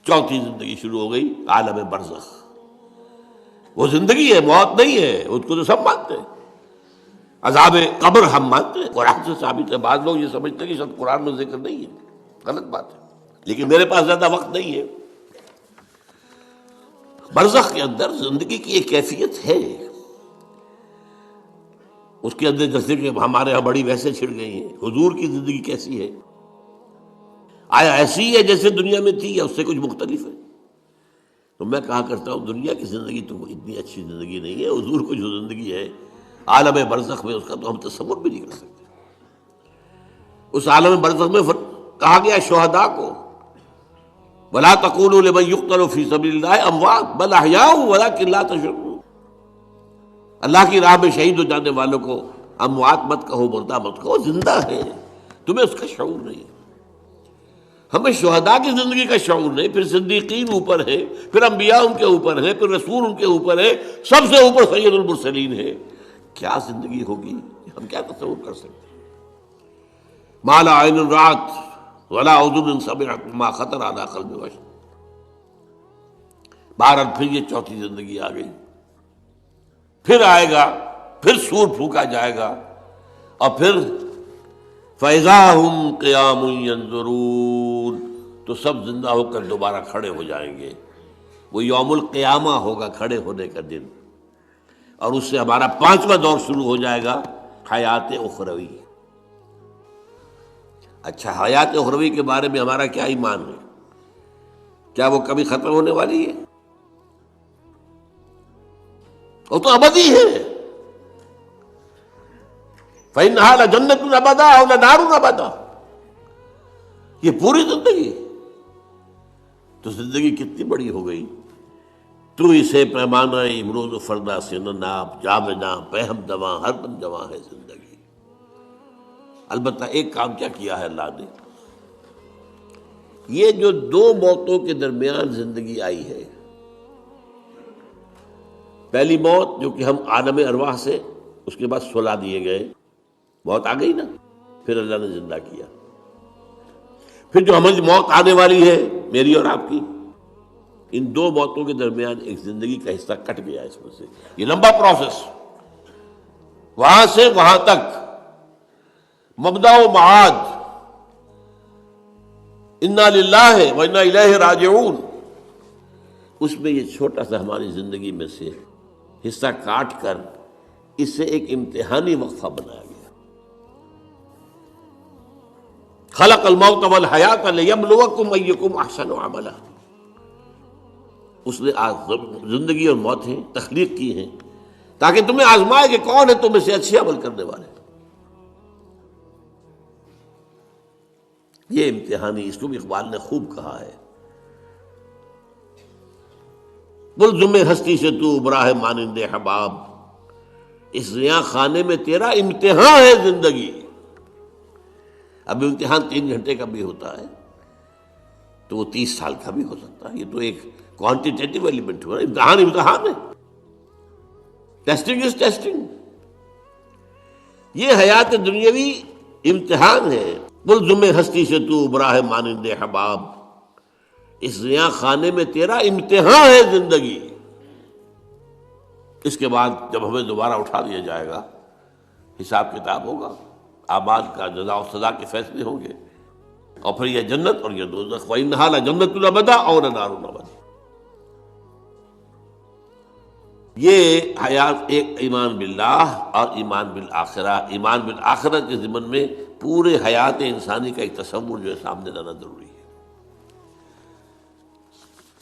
چوتھی زندگی شروع ہو گئی، عالم برزخ۔ وہ زندگی ہے، موت نہیں ہے، اس کو تو سب مانتے ہیں۔ عذاب قبر ہم مانتے ہیں، قرآن سے ثابت ہے۔ بعض لوگ یہ سمجھتے ہیں کہ شاید قرآن میں ذکر نہیں ہے، غلط بات ہے، لیکن میرے پاس زیادہ وقت نہیں ہے۔ برزخ کے اندر زندگی کی ایک کیفیت ہے، اس کے اندر جیسے کہ ہمارے یہاں بڑی ویسے چھڑ گئی ہیں۔ حضور کی زندگی کیسی ہے؟ آیا ایسی ہے جیسے دنیا میں تھی یا اس سے کچھ مختلف ہے؟ تو میں کہا کرتا ہوں دنیا کی زندگی تو اتنی اچھی زندگی نہیں ہے، حضور کو جو زندگی ہے عالم برزخ میں، اس کا تو ہم تصور بھی نہیں کر سکتے۔ اس عالم برزخ میں کہا گیا شہداء کو وَلَا تَقُولُوا لِمَن يُقْتَلُ فِي سَبِيلِ اللَّهِ أَمْوَاتٌ بَلْ أَحْيَاءٌ وَلَٰكِن لَا تَشْعُرُونَ۔ اللہ کی راہ میں شہید ہو جانے والوں کو اموات مت کہو، مردہ مت کہو، زندہ ہے، تمہیں اس کا شعور نہیں۔ ہمیں شہداء کی زندگی کا شعور نہیں، پھر صدیقین اوپر ہے، پھر انبیاء ان کے اوپر ہے، پھر رسول ان کے اوپر ہے، سب سے اوپر سید المرسلین ہے۔ کیا زندگی ہوگی، ہم کیا تصور کر سکتے ہیں؟ ما لا عین رأت ولا اذن سمعت ما خطر علی قلب بشر۔ بہرحال پھر یہ چوتھی زندگی آ گئی، پھر آئے گا، پھر سور پھونکا جائے گا، اور پھر فَإِذَا هُمْ قِيَامٌ يَنظُرُونَ، تو سب زندہ ہو کر دوبارہ کھڑے ہو جائیں گے۔ وہ یوم القیامہ ہوگا، کھڑے ہونے کا دن، اور اس سے ہمارا پانچواں دور شروع ہو جائے گا، حیات اخروی۔ اچھا، حیات اخروی کے بارے میں ہمارا کیا ایمان ہے؟ کیا وہ کبھی ختم ہونے والی ہے؟ وہ تو ابدی ہے۔ فَإِنَّهَا لَجَنَّةٌ أَبَدًا أَوْ لَنَارٌ أَبَدًا، یہ پوری زندگی تو زندگی کتنی بڑی ہو گئی۔ تو اسے پیمانہ امروز و فردا سے نہ ناپ، جامنا پہم دواں ہر دم جواں ہے زندگی۔ البتہ ایک کام کیا کیا ہے اللہ نے، یہ جو دو موتوں کے درمیان زندگی آئی ہے، پہلی موت جو کہ ہم عالم ارواح سے، اس کے بعد سلا دیے گئے، موت آ گئی نا، پھر اللہ نے زندہ کیا۔ پھر جو ہمیں موت آنے والی ہے میری اور آپ کی، ان دو موتوں کے درمیان ایک زندگی کا حصہ کٹ گیا اس میں سے۔ یہ لمبا پروسیس، وہاں سے وہاں تک، مبدأ و معاد، انا للہ و انا الیہ راجعون، اس میں یہ چھوٹا سا ہماری زندگی میں سے حصہ کاٹ کر اسے ایک امتحانی وقفہ بنایا گیا۔ خلق الموت والحیات لیبلوکم ایکم احسن عملا، اس نے زندگی اور موتیں تخلیق کی ہیں تاکہ تمہیں آزمائے کہ کون ہے تم میں سے اچھے عمل کرنے والے۔ یہ امتحانی، اس کو بھی اقبال نے خوب کہا ہے، ملزم ہستی سے تو ابراہ مانند حباب، اس زیاں خانے میں تیرا امتحان ہے زندگی۔ اب امتحان 3 گھنٹے کا بھی ہوتا ہے تو وہ 30 سال کا بھی ہو سکتا ہے، یہ تو ایک کوانٹیٹیو ایلیمنٹ ہوا، امتحان ہے، ٹیسٹنگ از ٹیسٹنگ۔ یہ حیات دنیاوی امتحان ہے، ملزم ہستی سے تو ابراہ مانند حباب، اس زیاں خانے میں تیرا امتحان ہے زندگی۔ اس کے بعد جب ہمیں دوبارہ اٹھا دیا جائے گا، حساب کتاب ہوگا، اعمال کا جزا و سزا کے فیصلے ہوں گے، اور پھر یہ جنت اور یہ دوزخ، وَإِنَّهَا لَجَنَّةٌ أَبَدًا أَوْ لَنَارٌ أَبَدًا۔ یہ حیات ایک ایمان باللہ اور ایمان بالآخرہ، ایمان بالآخرہ کے ضمن میں پورے حیات انسانی کا ایک تصور جو ہے سامنے لانا ضروری ہے۔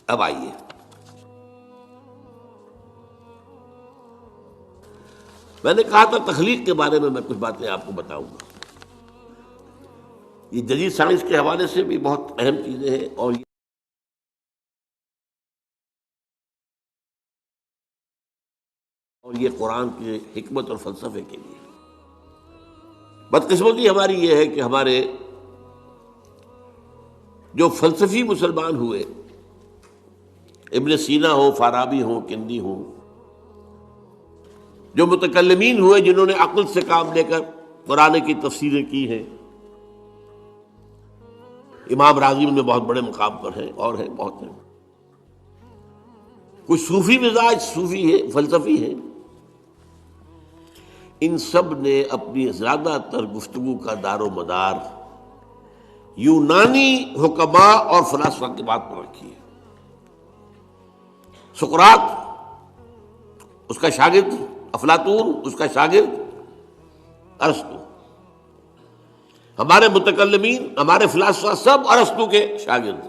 اب آئیے، میں نے کہا تھا تخلیق کے بارے میں کچھ باتیں آپ کو بتاؤں گا۔ یہ جدید سائنس کے حوالے سے بھی بہت اہم چیزیں ہیں، اور یہ قرآن کی حکمت اور فلسفے کے لیے۔ بدقسمتی ہماری یہ ہے کہ ہمارے جو فلسفی مسلمان ہوئے، ابن سینا ہو، فارابی ہو، کندی ہو، جو متکلمین ہوئے جنہوں نے عقل سے کام لے کر قرآن کی تفسیریں کی ہیں، امام راضی میں بہت بڑے مقام پر ہیں، اور ہیں بہت ہیں. کچھ صوفی مزاج صوفی ہے، فلسفی ہے. ان سب نے اپنی زیادہ تر گفتگو کا دار و مدار یونانی حکماء اور فلاسفہ کی بات پر رکھی ہے. سقراط اس کا شاگرد، افلاطون اس کا شاگرد ارسطو. ہمارے متکلمین، ہمارے فلاسفہ سب ارسطو کے شاگرد.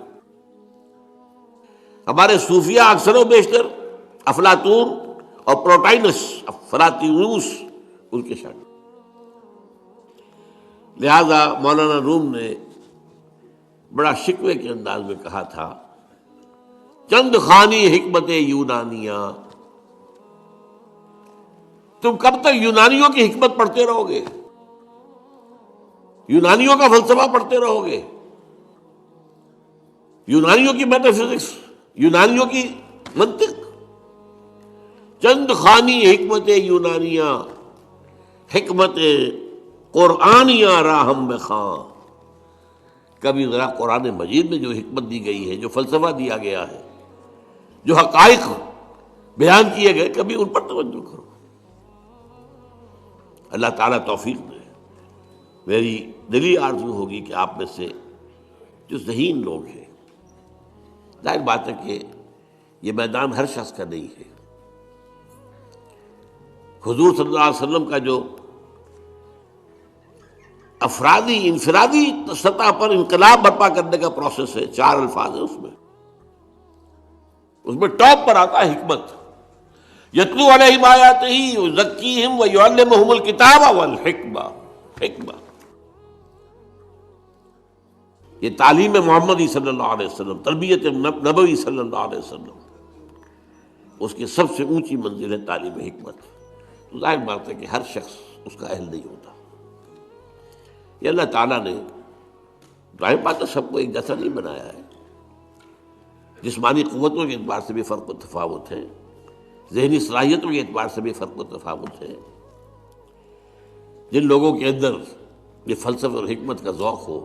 ہمارے صوفیہ اکثر و بیشتر افلاطون اور پروٹائنس فلاطینوس ان کے شاگرد. لہذا مولانا روم نے بڑا شکوے کے انداز میں کہا تھا، چند خوانی حکمت یونانیہ. تم کب تک یونانیوں کی حکمت پڑھتے رہو گے؟ یونانیوں کا فلسفہ پڑھتے رہو گے؟ یونانیوں کی میٹا فزکس، یونانیوں کی منطق. چند خوانی حکمت یونانیہ، حکمت قرآنیہ راہم میں خاں. کبھی ذرا قرآن مجید میں جو حکمت دی گئی ہے، جو فلسفہ دیا گیا ہے، جو حقائق بیان کیے گئے، کبھی ان پر توجہ کرو. اللہ تعالیٰ توفیق دے. میری دلی آرزو ہوگی کہ آپ میں سے جو ذہین لوگ ہیں، ظاہر بات ہے کہ یہ میدان ہر شخص کا نہیں ہے. حضور صلی اللہ علیہ وسلم کا جو افرادی انفرادی سطح پر انقلاب برپا کرنے کا پروسیس ہے، 4 الفاظ ہیں اس میں ٹاپ پر آتا ہے حکمت. یتلو علیہم آیاتہ یزکیہم ویعلمہم الکتاب والحکمہ. حکمہ یہ تعلیم محمدی صلی اللہ علیہ وسلم، تربیت نبوی صلی اللہ علیہ وسلم، اس کی سب سے اونچی منزل ہے تعلیم حکمت. تو ظاہر بات ہے کہ ہر شخص اس کا اہل نہیں ہوتا. یہ اللہ تعالیٰ نے ظاہر بات ہے سب کو ایک جیسا نہیں بنایا ہے. جسمانی قوتوں کے اعتبار سے بھی فرق و تفاوت ہے، ذہنی صلاحیتوں کے اعتبار سے بھی فرق و تفاوت ہے. جن لوگوں کے اندر یہ فلسفہ اور حکمت کا ذوق ہو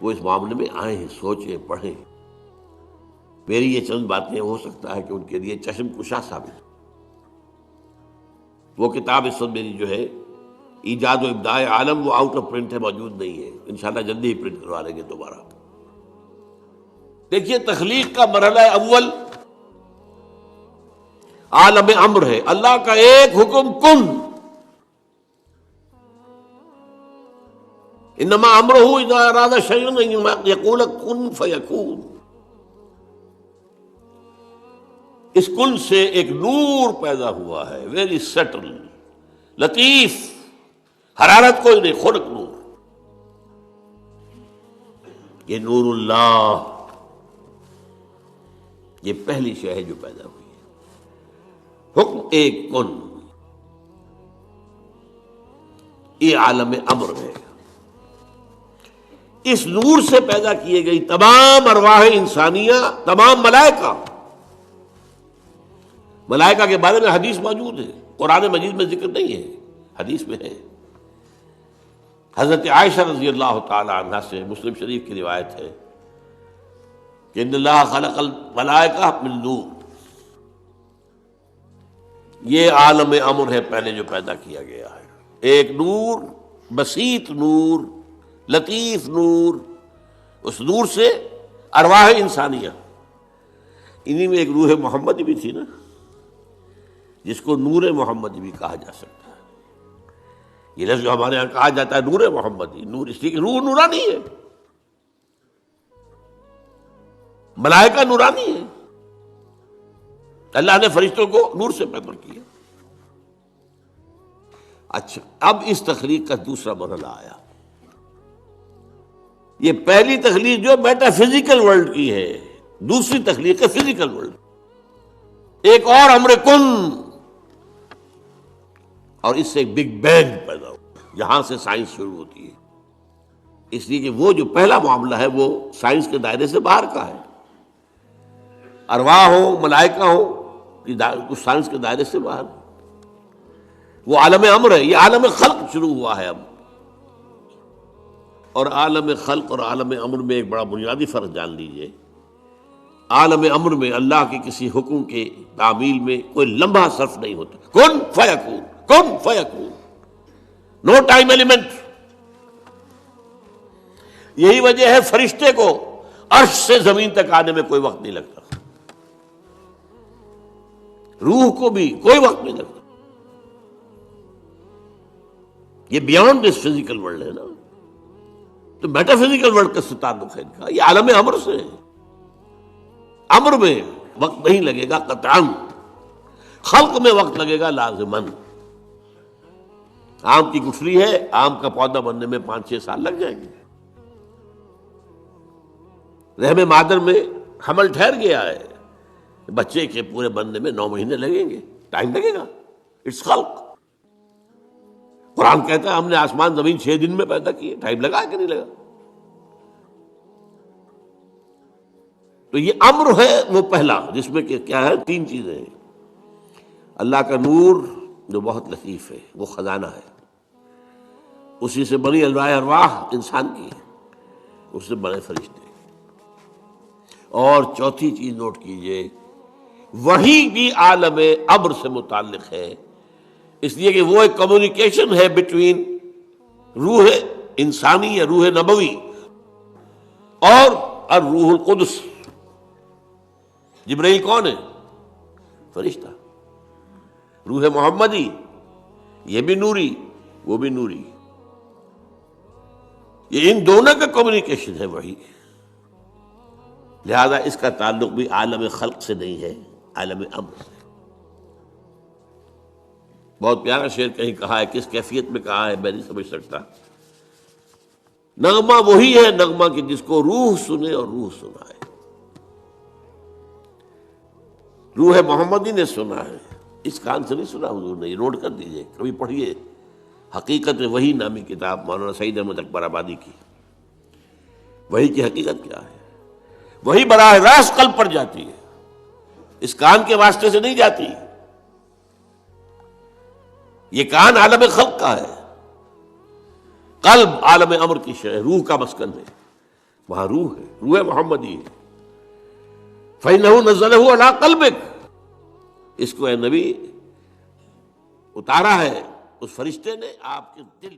وہ اس معاملے میں آئیں، سوچیں، پڑھیں. میری یہ چند باتیں ہو سکتا ہے کہ ان کے لیے چشم کشا ثابت. وہ کتاب اس وقت میری جو ہے ایجاد و ابداع عالم، وہ آؤٹ آف پرنٹ ہے، موجود نہیں ہے. انشاءاللہ جلدی ہی پرنٹ کروا لیں گے دوبارہ. دیکھیے تخلیق کا مرحلہ اول عالم امر ہے. اللہ کا ایک حکم کن، انما امرہ اذا اراد شیئا ان یقول کن فیکون. اس کن سے ایک نور پیدا ہوا ہے، ویری سٹل، لطیف، حرارت کوئی نہیں، خلق نور. یہ نور اللہ، یہ پہلی شے ہے جو پیدا ہوئی ہے. حکم ایک کن، یہ عالم امر ہے. اس نور سے پیدا کیے گئی تمام ارواح انسانیہ، تمام ملائکہ. ملائکہ کے بارے میں حدیث موجود ہے، قرآن مجید میں ذکر نہیں ہے، حدیث میں ہے. حضرت عائشہ رضی اللہ تعالی عنہ سے مسلم شریف کی روایت ہے کہ ان اللہ خلق الملائکہ من نور. یہ عالم امر ہے پہلے جو پیدا کیا گیا ہے. ایک نور، بسیط نور، لطیف نور. اس نور سے ارواح انسانیہ. انہی میں ایک روح محمد بھی تھی نا، جس کو نور محمد بھی کہا جا سکتا ہے. یہ لفظ جو ہمارے یہاں کہا جاتا ہے نور محمدی، نور اس لیے کہ روح نورانی ہے، ملائکہ نورانی ہے. اللہ نے فرشتوں کو نور سے پیدا کیا. اچھا، اب اس تخلیق کا دوسرا مرحلہ آیا. یہ پہلی تخلیق جو میٹا فزیکل ورلڈ کی ہے، دوسری تخلیق ہے فزیکل ورلڈ. ایک اور امر کن، اور اس سے ایک بگ بینگ پیدا ہو. یہاں سے سائنس شروع ہوتی ہے. اس لیے کہ وہ جو پہلا معاملہ ہے وہ سائنس کے دائرے سے باہر کا ہے. ارواح ہو، ملائکہ ہو، کچھ سائنس کے دائرے سے باہر. وہ عالم امر ہے. یہ عالم خلق شروع ہوا ہے. اب اور عالم خلق اور عالم امر میں ایک بڑا بنیادی فرق جان لیجئے. عالم امر میں اللہ کے کسی حکم کے تعمیل میں کوئی لمحہ صرف نہیں ہوتا. کن فیکون، کن فیکون، نو ٹائم ایلیمنٹ. یہی وجہ ہے فرشتے کو عرش سے زمین تک آنے میں کوئی وقت نہیں لگتا، روح کو بھی کوئی وقت نہیں لگتا. یہ بیانڈ دس فزیکل ورلڈ ہے نا، تو میٹا فزیکل ورلڈ کا تعلق ہے ان کا. یہ عالم امر سے ہے. امر میں وقت نہیں لگے گا قطعاً، خلق میں وقت لگے گا لازماً. آم کی گٹھلی ہے، آم کا پودا بننے میں 5-6 سال لگ جائیں گے. رحم مادر میں حمل ٹھہر گیا ہے، بچے کے پورے بننے میں 9 مہینے لگیں گے، ٹائم لگے گا. اٹس خلق. قرآن کہتا ہے ہم نے آسمان زمین 6 دن میں پیدا کیے. ٹائم لگا کہ نہیں لگا؟ تو یہ امر ہے وہ پہلا، جس میں کہ کیا ہے 3 چیزیں ہیں. اللہ کا نور جو بہت لطیف ہے، وہ خزانہ ہے، اسی سے بنی ارواح انسان کی، اس سے بنے فرشتے. اور چوتھی چیز نوٹ کیجئے، وہی بھی عالم امر سے متعلق ہے، اس لیے کہ وہ ایک کمیونیکیشن ہے بٹوین روح انسانی یا روح نبوی اور الروح القدس. جبرائیل کون ہے؟ فرشتہ. روح محمدی یہ بھی نوری، وہ بھی نوری. یہ ان دونوں کا کمیونیکیشن ہے وہی. لہذا اس کا تعلق بھی عالم خلق سے نہیں ہے، عالم امر سے. بہت پیارا شعر کہیں کہا ہے، کس کیفیت میں کہا ہے میں نہیں سمجھ سکتا. نغمہ وہی ہے نغمہ کہ جس کو روح سنے اور روح سنائے. روح محمدی نے سنا ہے، اس کان سے نہیں سنا حضور نے. یہ نوٹ کر دیجئے، کبھی پڑھیے حقیقت وحی نامی کتاب مولانا سعید احمد اکبر آبادی کی. وحی کی حقیقت کیا ہے؟ وہی براہ راست قلب پر جاتی ہے، اس کان کے واسطے سے نہیں جاتی. یہ کان عالم خلق کا ہے، قلب عالم امر کی شے، روح کا مسکن ہے. وہاں روح ہے، روح محمدی ہے. فَإِنَّهُ نَزَّلَهُ عَلَىٰ قَلْبِكَ، اس کو اے نبی اتارا ہے اس فرشتے نے آپ کے دل